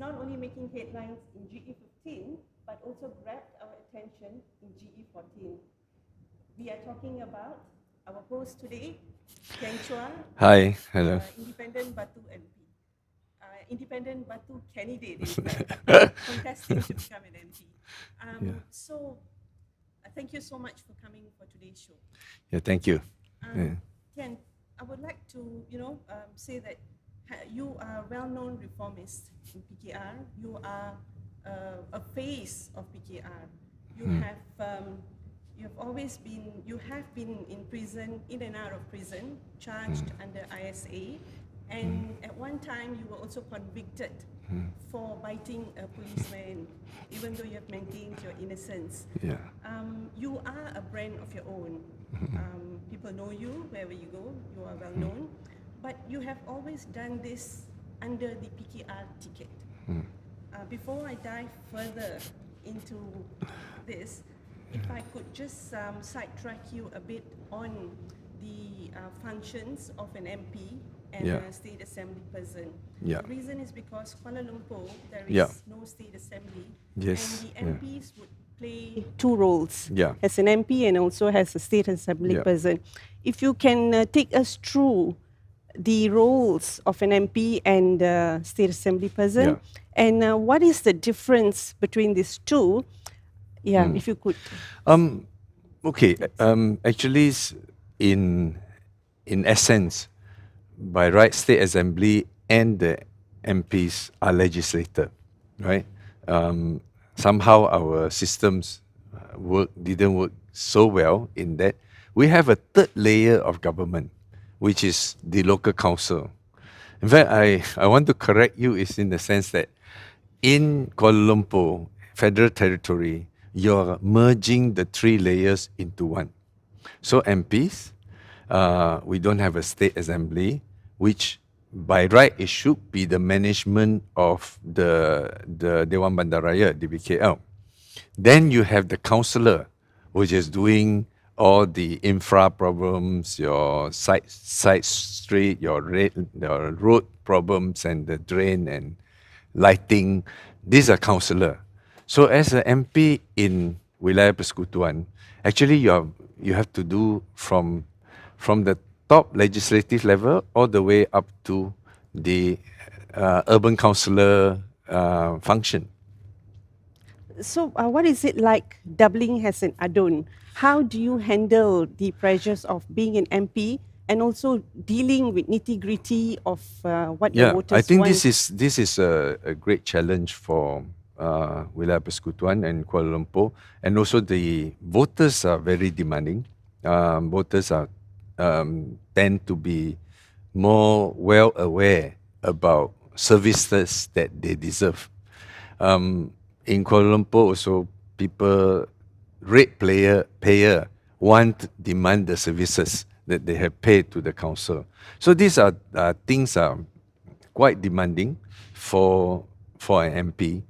not only making headlines in GE15, but also grabbed our attention in GE14. We are talking about our host today, Tian Chua. Hi, hello. Independent Batu MP. Independent Batu candidate, in fact, contesting to become an MP. So, thank you so much for coming for today's show. Yeah, thank you. Tian, I would like to, say that you are a well-known reformist in PKR. You are a face of PKR. You have been in prison, in and out of prison, charged under ISA, and at one time you were also convicted for biting a policeman, even though you have maintained your innocence. Yeah. You are a brand of your own. People know you wherever you go. You are well known, but you have always done this under the PKR ticket. Before I dive further into this, if I could just sidetrack you a bit on the functions of an MP and a state assembly person. Yeah. The reason is because Kuala Lumpur, there is Yeah. no state assembly, Yes. and the MPs would play two roles, Yeah. as an MP and also as a state assembly person. If you can take us through the roles of an MP and state assembly person, and what is the difference between these two? Yeah, if you could. Okay. Actually, in essence, by right, state assembly and the MPs are legislator, right? Somehow our systems didn't work so well in that we have a third layer of government, which is the local council. In fact, I want to correct you is in the sense that in Kuala Lumpur, Federal Territory, you're merging the three layers into one. So MPs, we don't have a state assembly, which by right it should be the management of the Dewan Bandaraya, DBKL. Then you have the councillor, which is doing all the infra problems, your side street, your road problems, and the drain and lighting. These are councillor. So as an MP in Wilayah Persekutuan, actually you have to do from the top legislative level all the way up to the urban councillor function. So what is it like doubling as an adun? How do you handle the pressures of being an MP and also dealing with nitty-gritty of what your voters want? I think this is a great challenge for Wilayah Persekutuan and Kuala Lumpur, and also the voters are very demanding. Voters are tend to be more well aware about services that they deserve. In Kuala Lumpur also, people, payer demand the services that they have paid to the council. So these are things are quite demanding for an MP,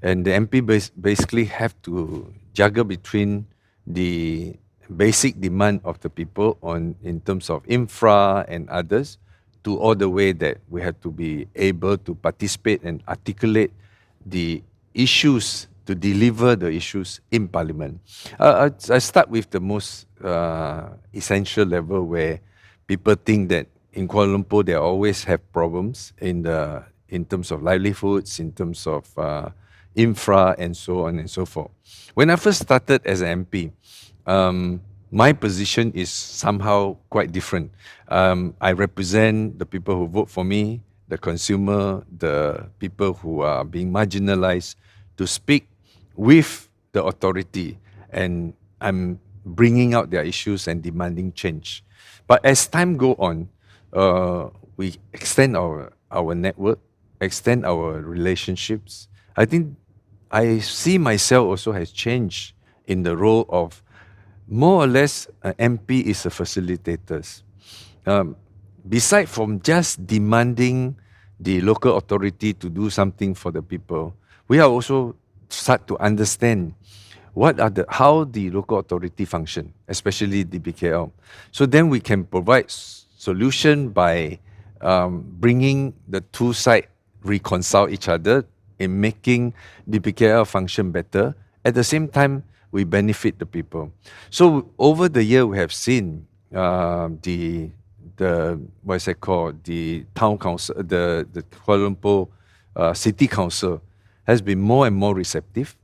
and the MP basically have to juggle between the basic demand of the people in terms of infra and others, to all the way that we have to be able to participate and articulate the issues, to deliver the issues in Parliament. I start with the most essential level, where people think that in Kuala Lumpur they always have problems in terms of livelihoods, in terms of infra, and so on and so forth. When I first started as an MP, my position is somehow quite different. I represent the people who vote for me, the consumer, the people who are being marginalized, to speak with the authority, and I'm bringing out their issues and demanding change. But as time go on, we extend our network, extend our relationships. I think I see myself also has changed in the role of more or less MP is a facilitator. Beside from just demanding the local authority to do something for the people, we are also start to understand how the local authority function, especially the BKL. So then we can provide solution by bringing the two sides reconcile each other in making the PKR function better. At the same time, we benefit the people. So over the year, we have seen the what's it called, the town council, the Kuala Lumpur city council has been more and more receptive.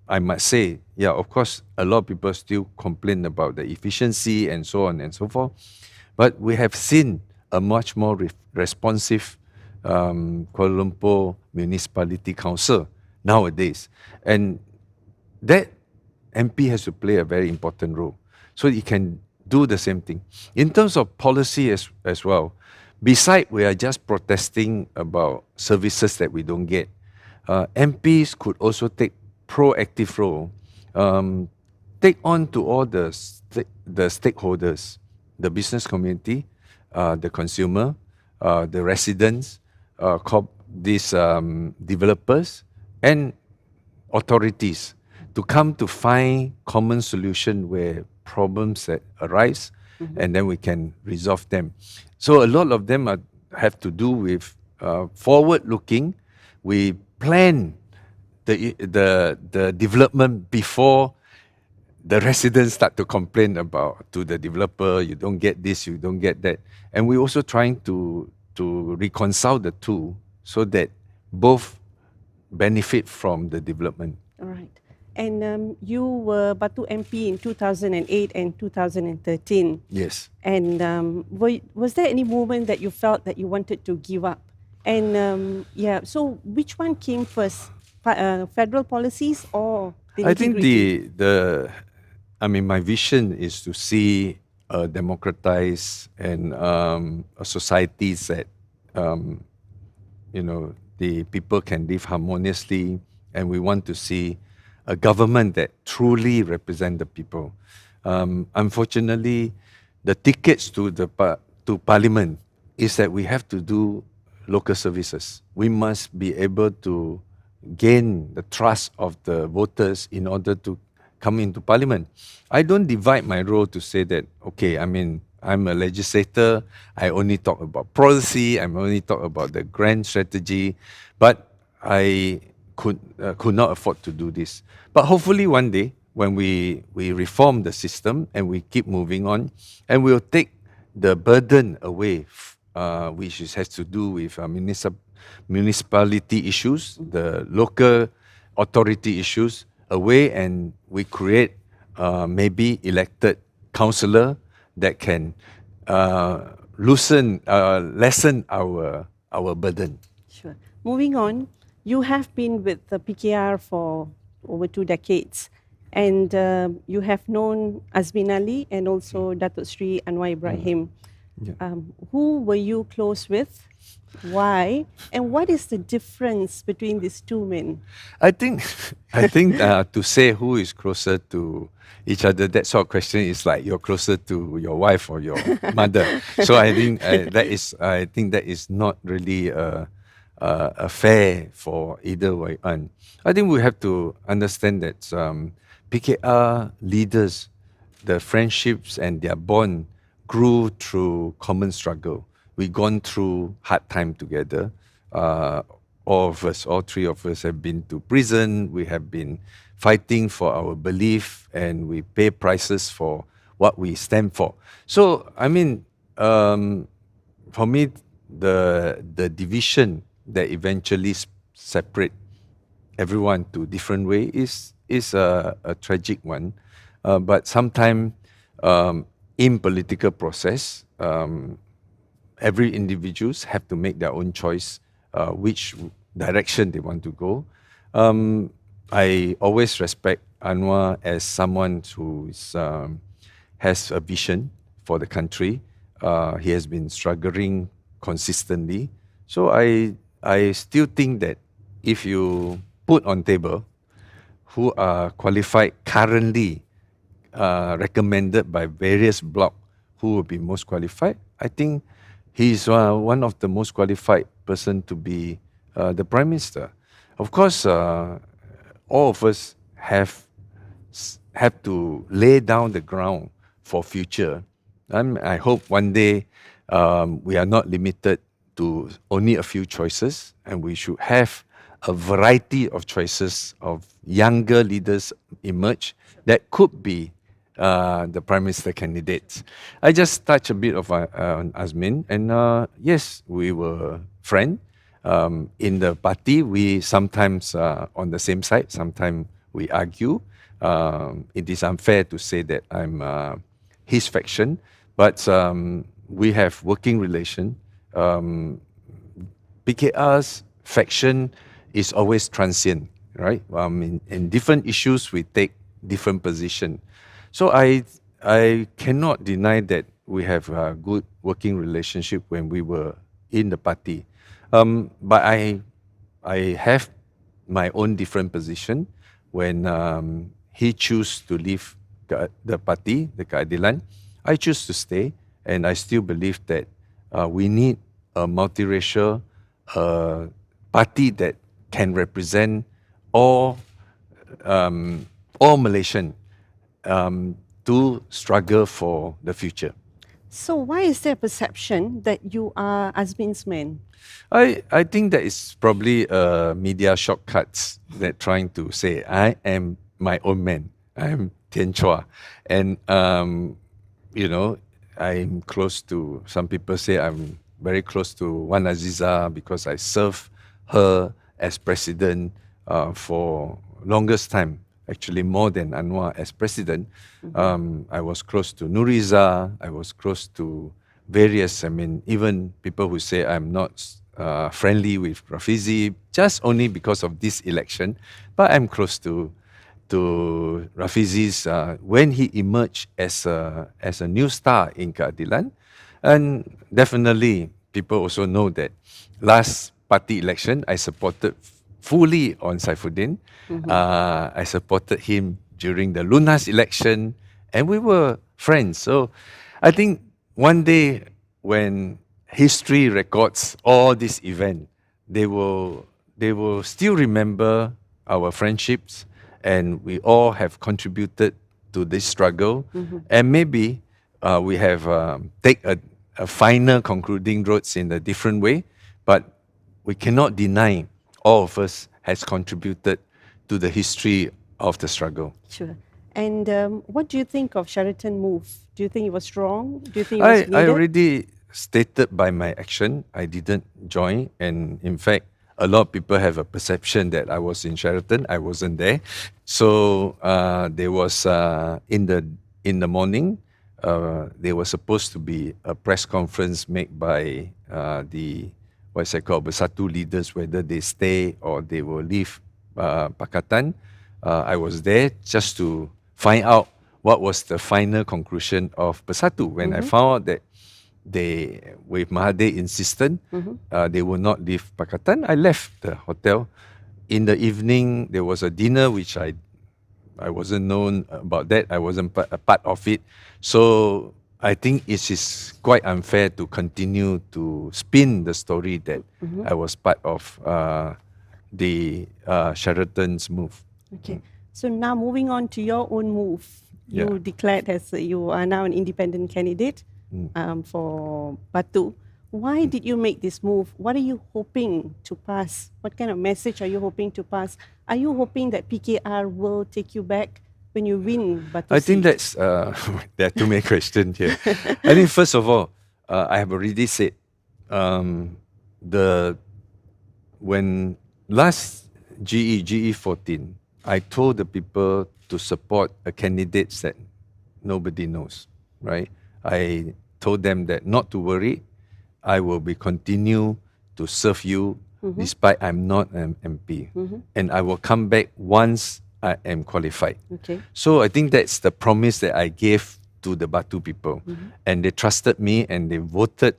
I must say, yeah, of course, a lot of people still complain about the efficiency and so on and so forth, but we have seen a much more responsive Kuala Lumpur Municipality Council nowadays, and that MP has to play a very important role, so he can do the same thing. In terms of policy as well, beside we are just protesting about services that we don't get, MPs could also take proactive role, take on to all the stakeholders, the business community, the consumer, the residents, these developers, and authorities to come to find common solution where problems that arise, and then we can resolve them. So a lot of them have to do with forward-looking. We plan the development before the residents start to complain about to the developer, you don't get this, you don't get that. And we're also trying to reconcile the two so that both benefit from the development. All right. And you were Batu MP in 2008 and 2013. Yes. And was there any moment that you felt that you wanted to give up? And so which one came first, federal policies or the integrity? I think my vision is to see a democratized and a societies that the people can live harmoniously, and we want to see a government that truly represents the people. Unfortunately, the tickets to Parliament is that we have to do local services. We must be able to gain the trust of the voters in order to come into Parliament. I don't divide my role to say that, okay, I'm a legislator, I only talk about policy, I only talk about the grand strategy, but I could not afford to do this. But hopefully one day, when we reform the system and we keep moving on, and we'll take the burden away, which has to do with municipality issues, the local authority issues, away, and we create maybe elected councillor that can lessen our burden. Sure. Moving on, you have been with the PKR for over 2 decades, and you have known Azmin Ali and also Datuk Sri Anwar Ibrahim. Yeah. Who were you close with? Why? And what is the difference between these two men? I think to say who is closer to each other, that sort of question is like you're closer to your wife or your mother. So I think that is not really a fair for either way. And I think we have to understand that PKR leaders, the friendships and their bond grew through common struggle. We've gone through hard time together. All three of us have been to prison. We have been fighting for our belief, and we pay prices for what we stand for. So, for me, the division that eventually separate everyone to different way is a tragic one. But sometimes in political process, every individuals have to make their own choice, which direction they want to go. I always respect Anwar as someone who has a vision for the country. He has been struggling consistently. So I still think that if you put on table who are qualified currently, recommended by various blocs, who will be most qualified, I think he's one of the most qualified person to be the Prime Minister. Of course, all of us have to lay down the ground for future. I hope one day we are not limited to only a few choices, and we should have a variety of choices of younger leaders emerge that could be the Prime Minister candidates. I just touched a bit of on Azmin, and yes, we were friends. In the party, we sometimes on the same side, sometimes we argue. It is unfair to say that I'm his faction, but we have working relation. PKR's faction is always transient, right? In different issues, we take different position. So I cannot deny that we have a good working relationship when we were in the party. But I have my own different position when he chose to leave the party, the Keadilan. I choose to stay, and I still believe that we need a multiracial party that can represent all Malaysian to struggle for the future. So why is there a perception that you are Azmin's man? I think that is probably media shortcuts that trying to say I am my own man. I'm Tian Chua, and I'm close to. Some people say I'm very close to Wan Aziza because I served her as president for longest time. Actually, more than Anwar as president. I was close to Nuriza. I was close to various. Even people who say I'm not friendly with Rafizi, just only because of this election. But I'm close to Rafizi's when he emerged as a new star in Keadilan, and definitely people also know that last party election I supported fully on Saifuddin. I supported him during the Lunas election, and we were friends. So I think one day when history records all these events, they will still remember our friendships, and we all have contributed to this struggle. And maybe we have take a final concluding roads in a different way, but we cannot deny all of us has contributed to the history of the struggle. Sure. And what do you think of Sheraton move? Do you think it was wrong? Do you think it was needed? I already stated by my action, I didn't join. And in fact, a lot of people have a perception that I was in Sheraton. I wasn't there. So there was, in the morning, there was supposed to be a press conference made by the Bersatu leaders, whether they stay or they will leave Pakatan. I was there just to find out what was the final conclusion of Bersatu. When I found out that with Mahathir insistent, they will not leave Pakatan, I left the hotel. In the evening, there was a dinner which I wasn't known about that. I wasn't a part of it. So I think it is quite unfair to continue to spin the story that I was part of the Sheraton's move. Okay. So now moving on to your own move. You declared as you are now an independent candidate for Batu. Why did you make this move? What are you hoping to pass? What kind of message are you hoping to pass? Are you hoping that PKR will take you back when you win Batu? I think that's, there are too many questions here. I think first of all, I have already said, when last GE 14, I told the people to support a candidate that nobody knows, right? I told them that not to worry, I will be continue to serve you despite I'm not an MP. And I will come back once I am qualified. Okay. So I think that's the promise that I gave to the Batu people. And they trusted me and they voted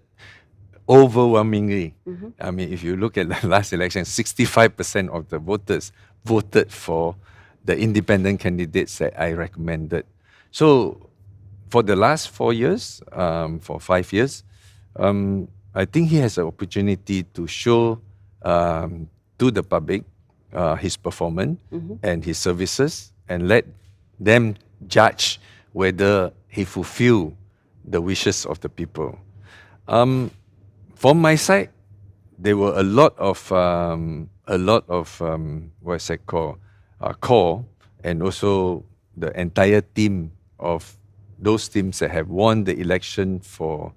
overwhelmingly. I mean, if you look at the last election, 65% of the voters voted for the independent candidates that I recommended. So for the last 4 years, for 5 years, I think he has an opportunity to show to the public his performance and his services, and let them judge whether he fulfilled the wishes of the people. From my side, there were a lot of a lot of what's that called core, and also the entire team of those teams that have won the election for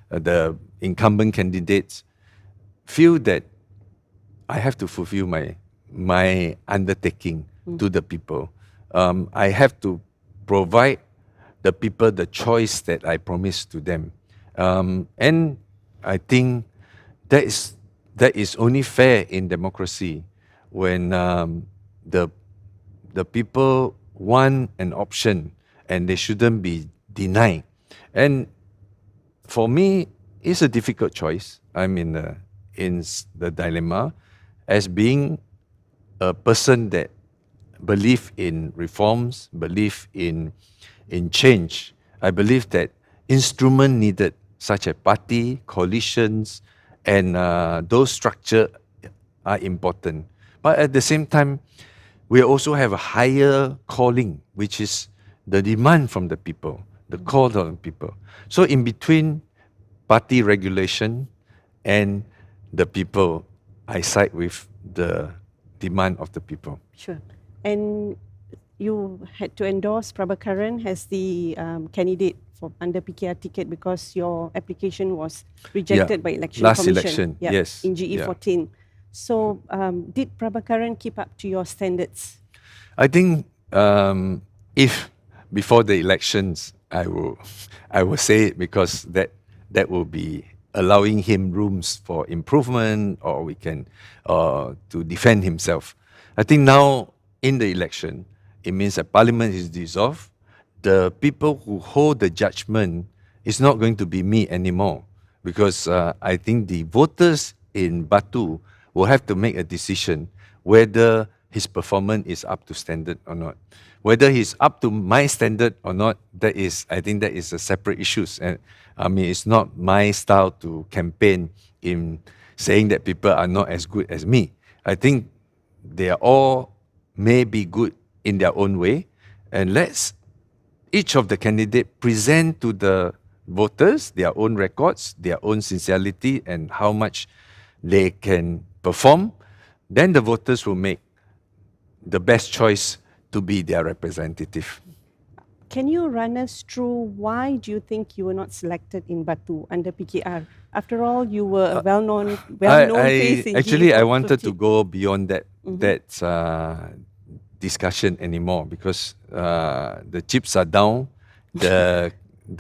the incumbent candidates feel that I have to fulfill my undertaking to the people. I have to provide the people the choice that I promised to them, and I think that is only fair in democracy when the people want an option and they shouldn't be denied. And for me, it's a difficult choice. I'm in the dilemma as being a person that believe in reforms, believe in change. I believe that instrument needed, such as party, coalitions, and those structure are important. But at the same time, we also have a higher calling, which is the demand from the people, the call of the people. So in between party regulation and the people, I side with the demand of the people. Sure. And you had to endorse Prabhakaran as the candidate for under PKR ticket because your application was rejected by Election Last Commission. election, yes. In GE14. So did Prabhakaran keep up to your standards? I think if before the elections, I will say it because that will be allowing him rooms for improvement, or we can to defend himself. I think now in the election, it means that Parliament is dissolved. The people who hold the judgment is not going to be me anymore, because I think the voters in Batu will have to make a decision whether his performance is up to standard or not. Whether he's up to my standard or not, I think that is a separate issue. And I mean, it's not my style to campaign in saying that people are not as good as me. I think they are all may be good in their own way, and let's each of the candidate present to the voters their own records, their own sincerity, and how much they can perform. Then the voters will make the best choice to be their representative. Can you run us through why do you think you were not selected in Batu under PKR? After all, you were a well-known face in Actually, I wanted to GE50. go beyond that discussion anymore, because the chips are down, the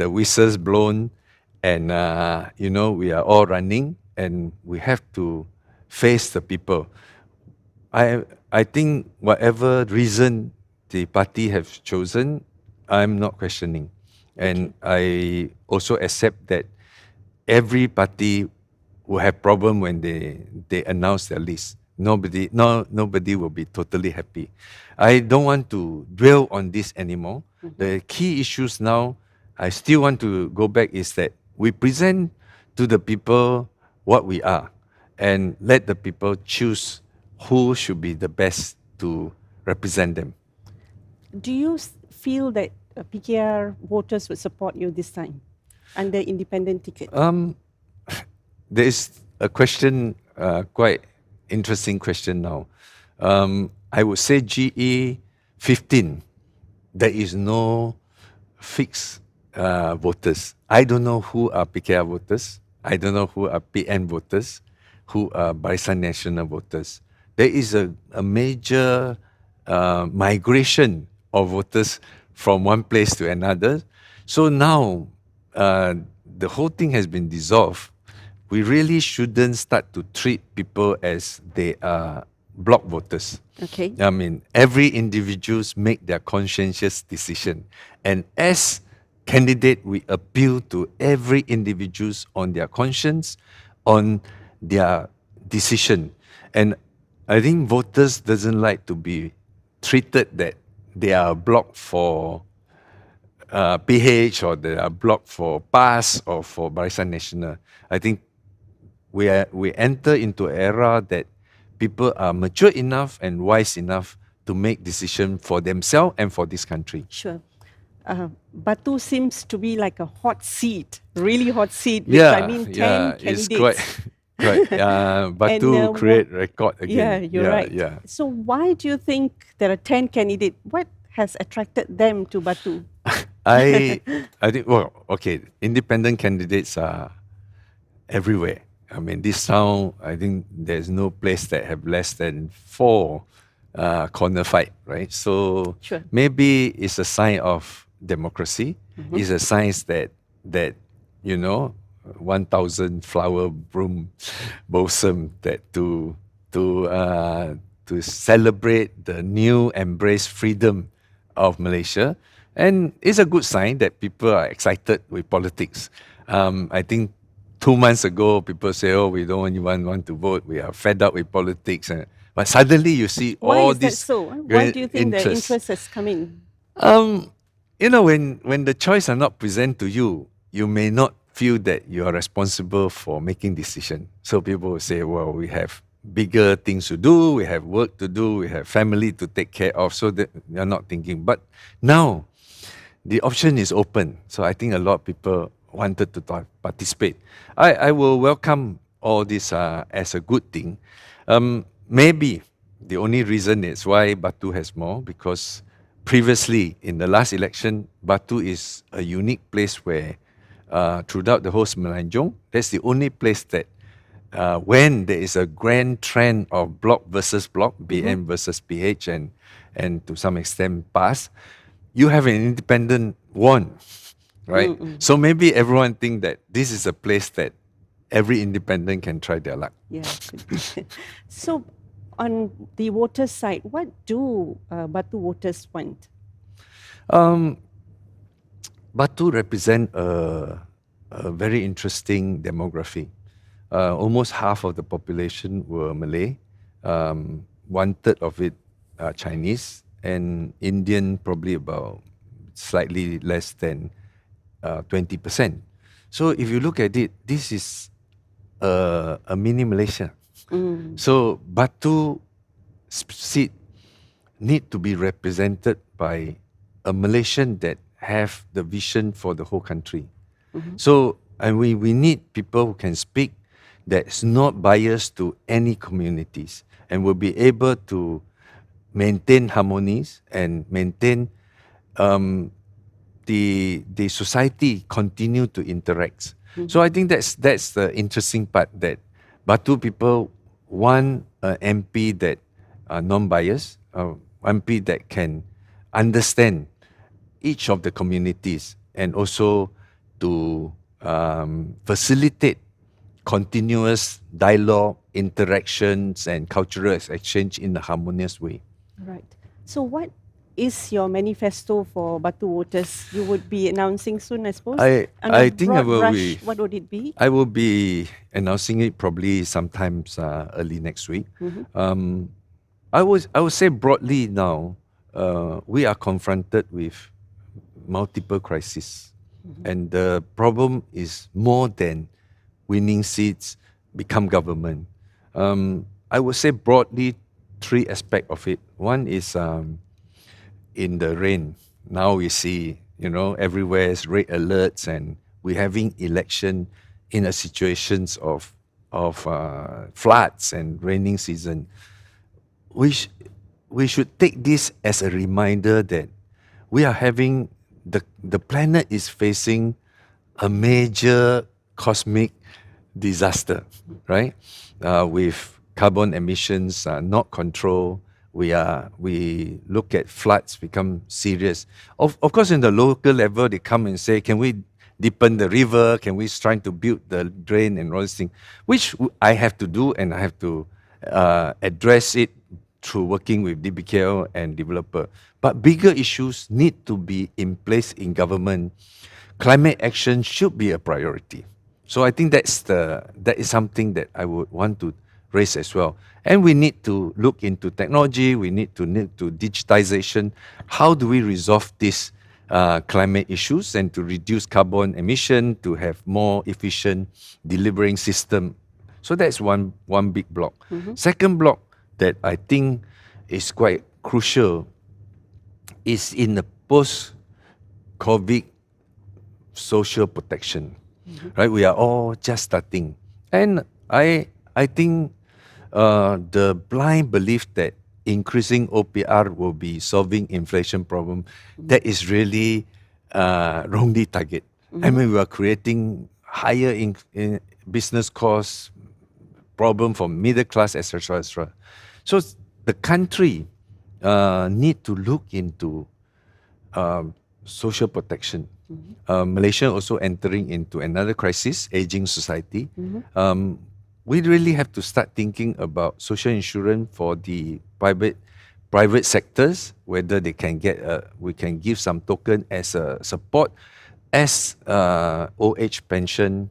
whistles blown, and we are all running, and we have to face the people. I think whatever reason the party have chosen, I'm not questioning. And I also accept that every party will have problem when they announce their list. Nobody will be totally happy. I don't want to dwell on this anymore. The key issues now, I still want to go back, is that we present to the people what we are and let the people choose who should be the best to represent them. Do you feel that PKR voters would support you this time under independent ticket? There is a question, quite interesting question now. I would say GE 15, there is no fixed voters. I don't know who are PKR voters. I don't know who are PN voters, who are Barisan Nasional voters. There is a major migration of voters from one place to another. So now the whole thing has been dissolved. We really shouldn't start to treat people as they are block voters. Okay. I mean, every individuals make their conscientious decision. And as candidate, we appeal to every individuals on their conscience, on their decision. And I think voters doesn't like to be treated that they are blocked for PH, or they are blocked for PAS or for Barisan Nasional. I think we enter into an era that people are mature enough and wise enough to make decisions for themselves and for this country. Sure. Batu seems to be like a hot seat, really hot seat, with 10 candidates. Right. Batu create record Yeah, again. you're right. Yeah. So why do you think there are 10 candidates? What has attracted them to Batu? I think, well, okay, independent candidates are everywhere. I mean, this town, I think there's no place that have less than 4 corner fight, right? So Sure. maybe it's a sign of democracy. It's a sign that you know, 1,000 flower bloom blossom that to celebrate the new embrace freedom of Malaysia. And it's a good sign that people are excited with politics. I think 2 months ago, people say, "Oh, we don't even want to vote. We are fed up with politics." But suddenly, you see Why all is that this so? Why great do you think the interest has come in? You know, when the choice are not present to you, you may not feel that you are responsible for making decision. So people will say, "Well, we have bigger things to do. We have work to do. We have family to take care of." So that you're not thinking. But now, the option is open. So I think a lot of people wanted to participate. I will welcome all this as a good thing. Maybe the only reason is why Batu has more, because previously in the last election, Batu is a unique place where throughout the whole Semenanjung, that's the only place that when there is a grand trend of block versus block, BM versus PH, and to some extent PAS, you have an independent won, right? So maybe everyone think that this is a place that every independent can try their luck. Yeah. So, on the voters' side, what do Batu voters want? Batu represent a very interesting demography. Almost half of the population were Malay, 1/3 of it Chinese, and Indian probably about slightly less than 20%. So if you look at it, this is a mini Malaysia. So Batu seat need to be represented by a Malaysian that have the vision for the whole country. So and we need people who can speak that's not biased to any communities and will be able to maintain harmonies and maintain the society continue to interact. So I think that's the interesting part, that Batu people want an MP that are non-biased, MP that can understand each of the communities and also to facilitate continuous dialogue, interactions, and cultural exchange in a harmonious way. Right. So, what is your manifesto for Batu voters? You would be announcing soon, I suppose. I think I broad will brush, be. what would it be? I will be announcing it probably sometimes early next week. I would say broadly now, we are confronted with multiple crises, and the problem is more than winning seats, become government. I would say broadly 3 aspects of it. One is in the rain. Now we see, everywhere is red alerts, and we're having election in a situations of floods and raining season. We should take this as a reminder that we are having the planet is facing a major cosmic disaster, right? With carbon emissions not controlled, we look at floods become serious. Of course, in the local level, they come and say, "Can we deepen the river? Can we try to build the drain and all these things?" Which I have to do, and I have to address it through working with DBKL and developer. But bigger issues need to be in place in government. Climate action should be a priority. So I think that is something that I would want to raise as well. And we need to look into technology. We need to digitization. How do we resolve these climate issues and to reduce carbon emission, to have more efficient delivering system? So that's one big block. Second block that I think is quite crucial is in the post-COVID social protection, right? We are all just starting. And I think the blind belief that increasing OPR will be solving inflation problem, that is really wrongly target. I mean, we are creating higher in business costs, problem for middle class, etc., etc. So the country need to look into social protection. Malaysia also entering into another crisis, aging society. We really have to start thinking about social insurance for the private sectors, whether they can get we can give some token as a support, as old age pension,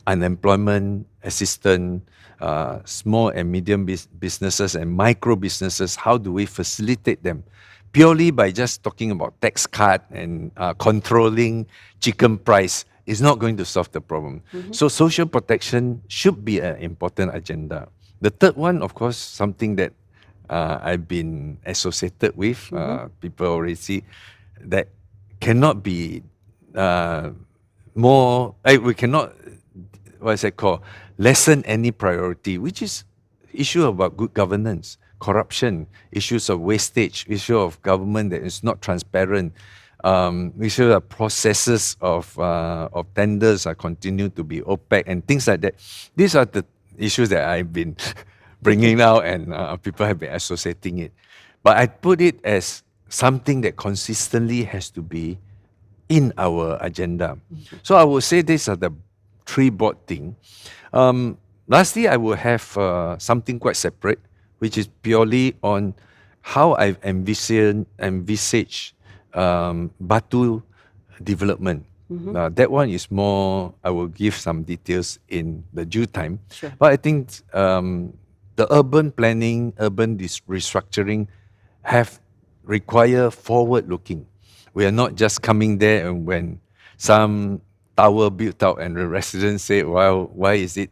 unemployment assistance, small and medium businesses and micro businesses. How do we facilitate them? Purely by just talking about tax cut and controlling chicken price is not going to solve the problem. So social protection should be an important agenda. The third one, of course, something that I've been associated with, people already see, that cannot be more, we cannot, what is it called, lessen any priority, which is issue about good governance, corruption, issues of wastage, issue of government that is not transparent, issue of processes of tenders are continue to be opaque and things like that. These are the issues that I've been bringing out and people have been associating it. But I put it as something that consistently has to be in our agenda. So I would say these are the three broad things. Lastly, I will have something quite separate, which is purely on how I've envisaged Batu development. That one is more, I will give some details in the due time. Sure. But I think the urban planning, urban restructuring have require forward looking. We are not just coming there and when some tower built out and the residents say, well, why is it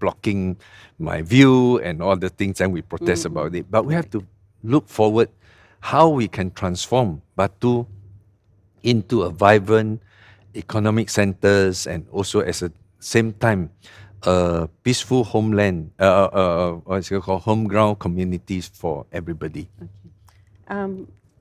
blocking my view and all the things, and we protest about it. But we have to look forward how we can transform Batu into a vibrant economic centers and also at the same time a peaceful homeland, what's it called, home ground communities for everybody.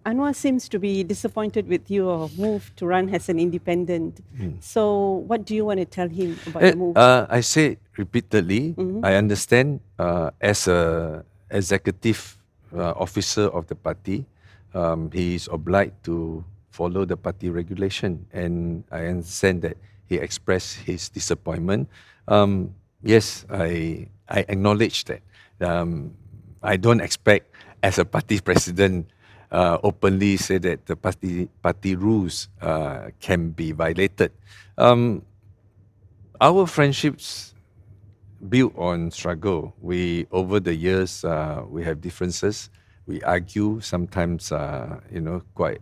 Anwar seems to be disappointed with your move to run as an independent. So what do you want to tell him about the move? I say repeatedly, I understand as a executive officer of the party, he is obliged to follow the party regulation, and I understand that he expressed his disappointment. Yes, I acknowledge that. I don't expect as a party president openly say that the party rules can be violated. Our friendships built on struggle. We over the years we have differences. We argue sometimes, quite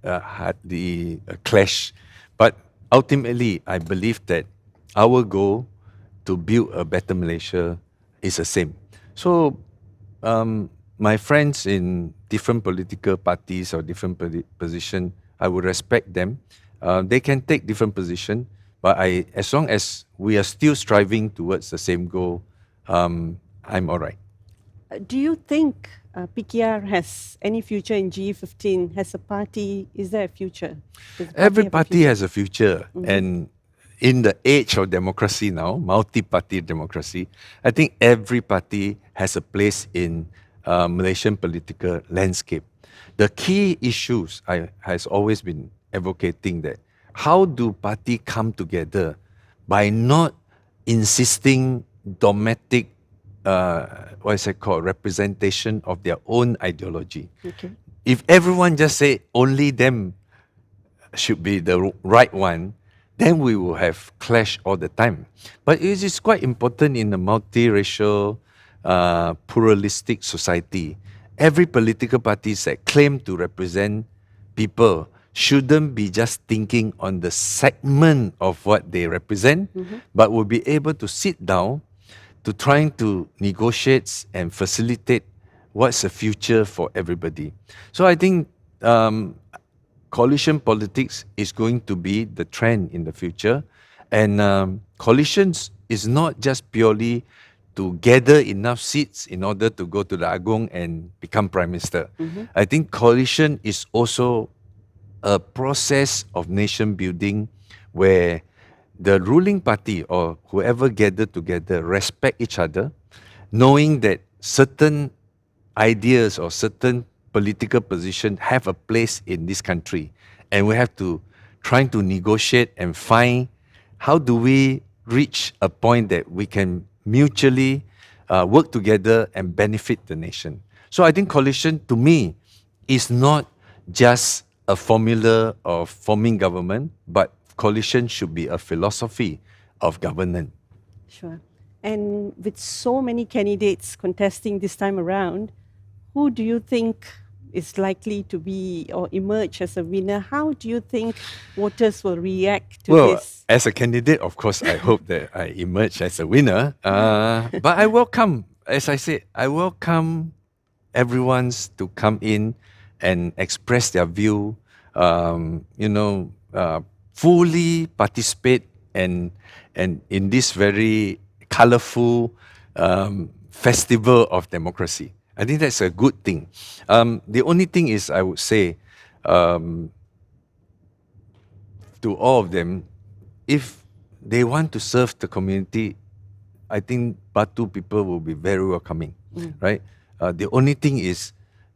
hardly clash. But ultimately, I believe that our goal to build a better Malaysia is the same. So, my friends in different political parties or different position, I would respect them. They can take different position, but as long as we are still striving towards the same goal, I'm all right. Do you think PKR has any future in G15? Has a party, is there a future? Every party has a future. And in the age of democracy now, multi-party democracy, I think every party has a place in Malaysian political landscape. The key issues has always been advocating that how do party come together by not insisting dogmatic representation of their own ideology. Okay. If everyone just say only them should be the right one, then we will have clash all the time. But it is quite important in a multiracial, pluralistic society. Every political party that claim to represent people shouldn't be just thinking on the segment of what they represent, but will be able to sit down to trying to negotiate and facilitate what's the future for everybody. So I think coalition politics is going to be the trend in the future. And coalitions is not just purely to gather enough seats in order to go to the Agong and become Prime Minister. I think coalition is also a process of nation building where the ruling party or whoever gathered together respect each other, knowing that certain ideas or certain political position have a place in this country, and we have to try to negotiate and find how do we reach a point that we can mutually work together and benefit the nation. So I think coalition to me is not just a formula of forming government, but coalition should be a philosophy of governance. Sure. And with so many candidates contesting this time around, who do you think is likely to be or emerge as a winner? How do you think voters will react to this? As a candidate, of course, I hope that I emerge as a winner. But I welcome, as I said, I welcome everyone's to come in and express their view, fully participate and in this very colorful festival of democracy. I think that's a good thing. The only thing is, I would say, to all of them, if they want to serve the community, I think Batu people will be very welcoming, right? The only thing is,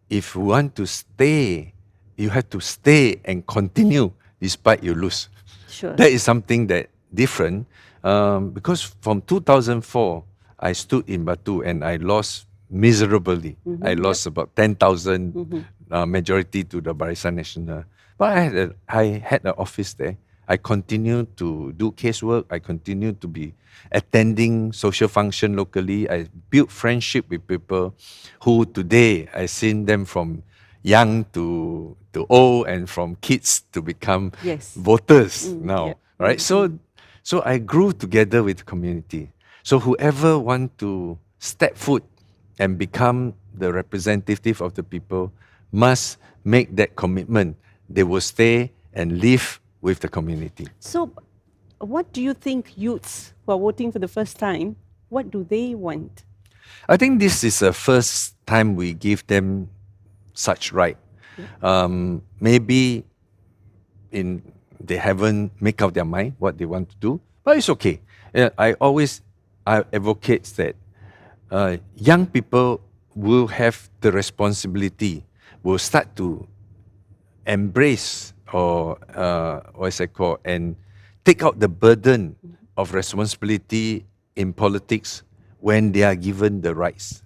if you want to stay, you have to stay and continue despite you lose. Sure. That is something that different, because from 2004, I stood in Batu and I lost miserably. I lost about 10,000 majority to the Barisan Nasional. But I had an office there. I continued to do casework. I continued to be attending social function locally. I built friendship with people who today I seen them from young to old and from kids to become voters now, right? So I grew together with the community. So whoever want to step foot and become the representative of the people must make that commitment. They will stay and live with the community. So what do you think youths who are voting for the first time, what do they want? I think this is the first time we give them such right. Maybe they haven't make up their mind what they want to do, but it's okay. I advocate that young people will have the responsibility, will start to embrace or what's it called, and take out the burden of responsibility in politics when they are given the rights.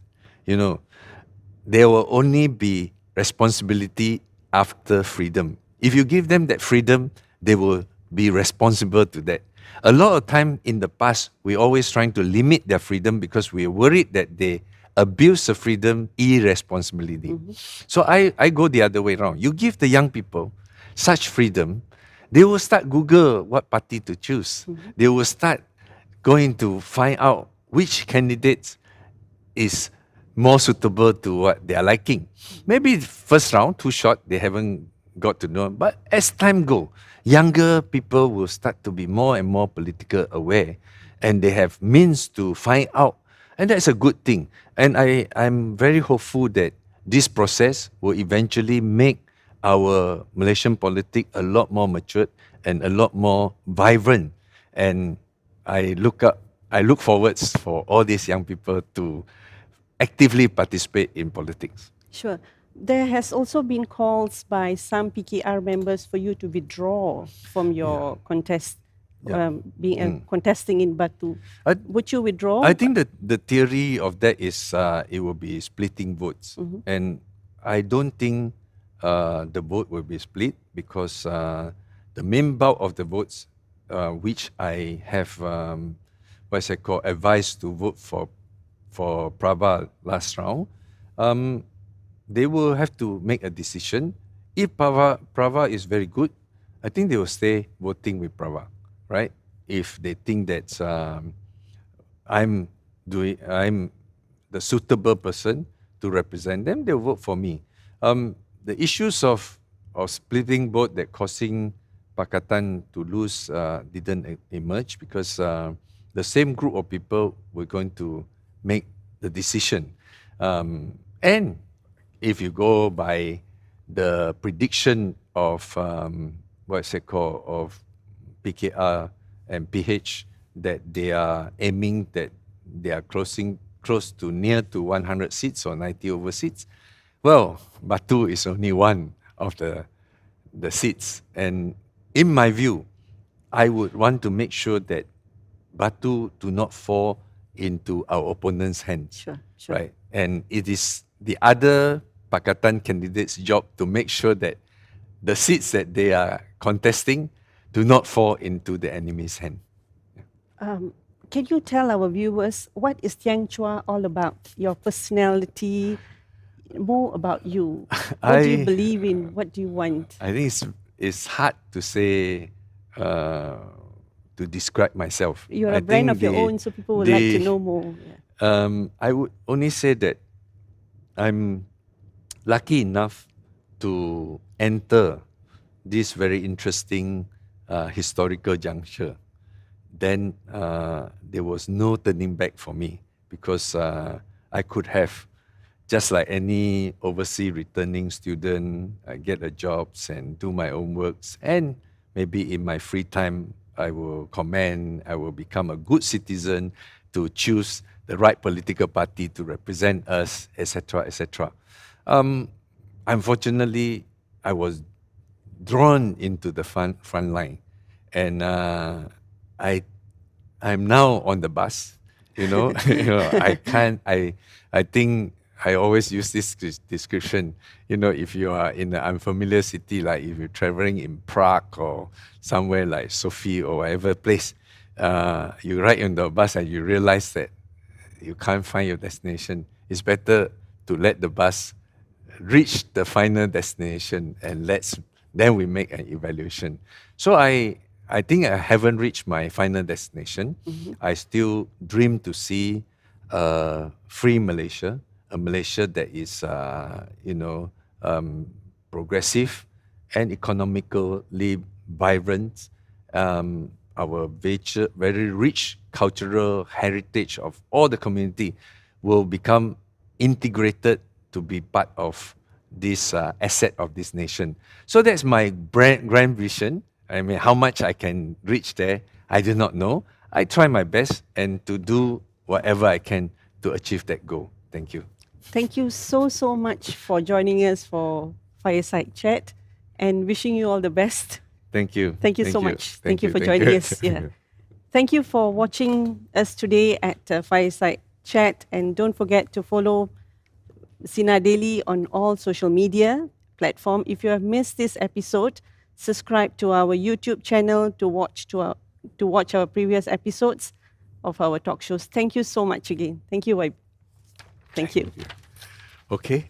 There will only be responsibility after freedom. If you give them that freedom, they will be responsible to that. A lot of time in the past, we're always trying to limit their freedom because we're worried that they abuse the freedom irresponsibility. So I go the other way around. You give the young people such freedom, they will start Google what party to choose. They will start going to find out which candidates is more suitable to what they are liking. Maybe first round, too short, they haven't got to know. But as time goes, younger people will start to be more and more political aware, and they have means to find out. And that's a good thing. And I'm very hopeful that this process will eventually make our Malaysian politics a lot more matured and a lot more vibrant. And I look forward for all these young people to actively participate in politics. Sure. There has also been calls by some PKR members for you to withdraw from your contest, contesting in Batu. Would you withdraw? I think that the theory of that is it will be splitting votes. And I don't think the vote will be split because the main bulk of the votes, which I have, advised to vote for Prava last round, they will have to make a decision. If Prava is very good, I think they will stay voting with Prava, right? If they think that I'm the suitable person to represent them, they'll vote for me. The issues of splitting vote that causing Pakatan to lose didn't emerge because the same group of people were going to make the decision. And if you go by the prediction of what's it called, of PKR and PH, that they are aiming that they are close to near to 100 seats or 90 over seats. Well, Batu is only one of the seats. And in my view, I would want to make sure that Batu do not fall into our opponent's hands. Sure. Right? And it is the other Pakatan candidates' job to make sure that the seats that they are contesting do not fall into the enemy's hand. Can you tell our viewers what is Tian Chua all about? Your personality, more about you. What do you believe in? What do you want? I think it's hard to say, to describe myself. You're I a brand think of your own, so people would like to know more. Yeah. I would only say that I'm lucky enough to enter this very interesting historical juncture. Then there was no turning back for me because I could have, just like any overseas returning student, I get a jobs and do my own works, and maybe in my free time I will comment, I will become a good citizen to choose the right political party to represent us, etc., etc. Unfortunately, I was drawn into the front line, and I'm now on the bus. I can't. I think I always use this description. If you are in an unfamiliar city, like if you're traveling in Prague or somewhere like Sofia or whatever place, you ride on the bus and you realize that you can't find your destination. It's better to let the bus reach the final destination, and then we make an evaluation. So I think I haven't reached my final destination. I still dream to see a free Malaysia, a Malaysia that is progressive and economically vibrant. Our very rich cultural heritage of all the community will become integrated to be part of this asset of this nation. So that's my grand vision. I mean, how much I can reach there, I do not know. I try my best and to do whatever I can to achieve that goal. Thank you. Thank you so much for joining us for Fireside Chat, and wishing you all the best. Thank you. Thank you so much. Thank you for joining us. Yeah. Thank you for watching us today at Fireside Chat, and don't forget to follow Sinar Daily on all social media platforms. If you have missed this episode, subscribe to our YouTube channel to watch our previous episodes of our talk shows. Thank you so much again. Thank you, Waib. Thank you. Okay.